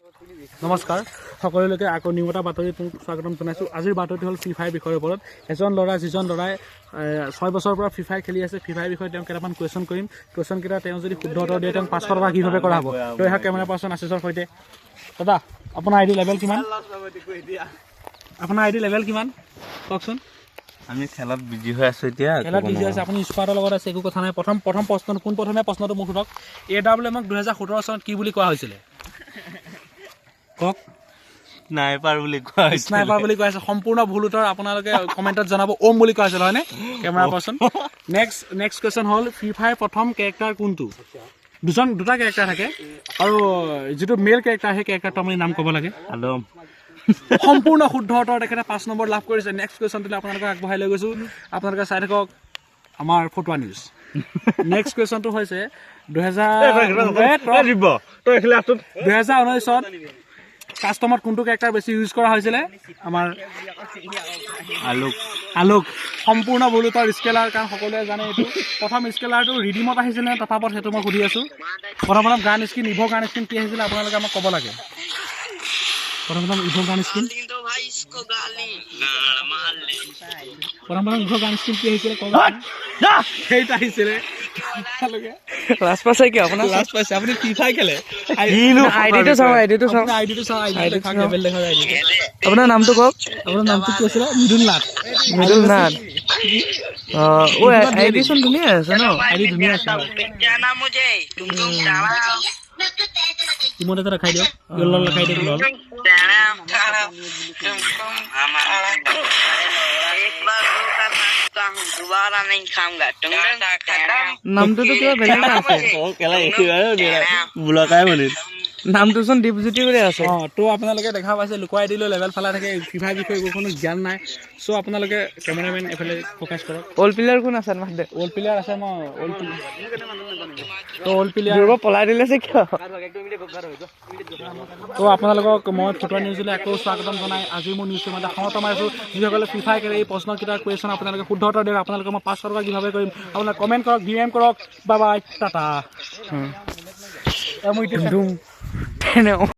নমস্কাৰ সকলোলৈকে আকৌ নিউ এটা বাতৰিত স্বাগতম জনাইছোঁ। আজিৰ বাতৰিটো হ'ল ফ্ৰী ফায়াৰ বিষয়ৰ ওপৰত। এজন ল'ৰা যিজন ল'ৰাই 6 বছৰৰ পৰা ফ্ৰী ফায়াৰ খেলি আছে, ফ্ৰী ফায়াৰ বিষয়ে তেওঁ কেইটামান কুৱেশ্যন কৰিম। কুৱেশ্যনকেইটা তেওঁ যদি শুদ্ধ উত্তৰ দিয়ে তেওঁক 500 টকা কিভাৱে কৰা হ'ব। তো এয়া কেমেৰা পাৰ্চন আশিষৰ সৈতে। দাদা আপোনাৰ আইডি লেভেল কিমান? আপোনাৰ আইডি লেভেল কিমান কওকচোন। আমি খেলত বিজি হৈ আছো এতিয়া। খেলত বিজি আছে, আপুনি স্কোৱাডৰ লগত আছে, একো কথা নাই। প্ৰথম প্ৰশ্ন পোনপ্ৰথমে প্ৰশ্নটো মোক সোধক। AWMক 2017 চনত কি বুলি কোৱা হৈছিলে? কওক। স্নাইপাৰ বুলি কোৱা হৈছে। স্নাইপাৰ বুলি কোৱা হৈছে। সম্পূৰ্ণ ভুল উত্তৰ আপোনালোকে কমেণ্টত জনাব। ওম বুলি কোৱা হৈছিল হয়নে কেমেৰা পাৰ্চন? নেক্সট কুৱেশ্যন হ'ল ফ্ৰী ফায়াৰ প্ৰথম কেৰেক্টাৰ কোনটো? দুটা কেৰেক্টাৰ থাকে আৰু যিটো মেল কেৰেক্টাৰ সেই কেৰেক্টাৰটো আপুনি নাম ক'ব লাগে। আলম। সম্পূৰ্ণ শুদ্ধ উত্তৰ তেখেতে 5 নম্বৰ লাভ কৰিছে। নেক্সট কুৱেশ্যনটো আপোনালোকক আগবঢ়াই লৈ গৈছোঁ। আপোনালোকে চাই থাকক আমাৰ ফটোৱা নিউজ। নেক্সট কুৱেশ্যনটো হৈছে 2019 কাষ্টমত কোনটো কেৰেক্টাৰ বেছি ইউজ কৰা হৈছিলে? আমাৰ আলোক। সম্পূৰ্ণ ভুল উত্তৰ স্কেলাৰ, কাৰণ সকলোৱে জানে এইটো। প্ৰথম স্কেলাৰটো ৰিডিমত আহিছিলে নে তথাপত সেইটো মই সুধি আছোঁ। প্ৰথম গান স্কিন, ইভ' গান স্কিন কি আহিছিলে আপোনালোকে আমাক ক'ব লাগে। প্ৰথম ইভ' গান স্কিন ইভ' গান স্কিন কি আহিছিলে ক'ব। সেইটো আহিছিলে। লাষ্ট পাইছে কি আপোনাৰ? লাষ্ট পাইছে আপুনি ফ্ৰী ফায়াৰ খেলে। আইডিটো চাওঁ। আইডিটো চাওঁ। আপোনাৰ নামটো কওক। আপোনাৰ নামটো কি আছিলে? মৃদুল নাথ। আইডি চোন ধুনীয়া আছে ন? আইডি ধুনীয়া আছে। ইমোট এটা দেখাই দিয়ক। লল দেখাই দিয়ক। লল নামটোতো কিবা বেলেগ আছে। নামটো চোন দীপজ্যোতি কৰি আছে। তো আপোনালোকে দেখা পাইছে লুকুৱাই দিলেও লেভেল ফালা থাকে। ফ্ৰী ফায়াৰ বিষয়ে কোনো জ্ঞান নাই। চ' আপোনালোকে কেমেৰামেন এফালে ফ'কাছ কৰক। অল প্লেয়াৰ কোন আছে? অল প্লেয়াৰ আছে। মই অল প্লেয়াৰ পলাই দিলে যে কিয়? তো আপোনালোকক মই ফটোৱা নিউজলৈ আকৌ স্বাগতম জনাই আজি মোৰ নিউজটো মই সমাপ্ত মাৰিছোঁ। যিসকলে ফ্ৰী ফায়াৰ খেলে এই প্ৰশ্নকেইটা কুৱেশ্যন আপোনালোকে শুদ্ধ উত্তৰ দিয়ক। আপোনালোকে মই 500 টকা কিভাৱে কৰিম আপোনালোকে কমেণ্ট কৰক, DM কৰক। Bye bye, Tata.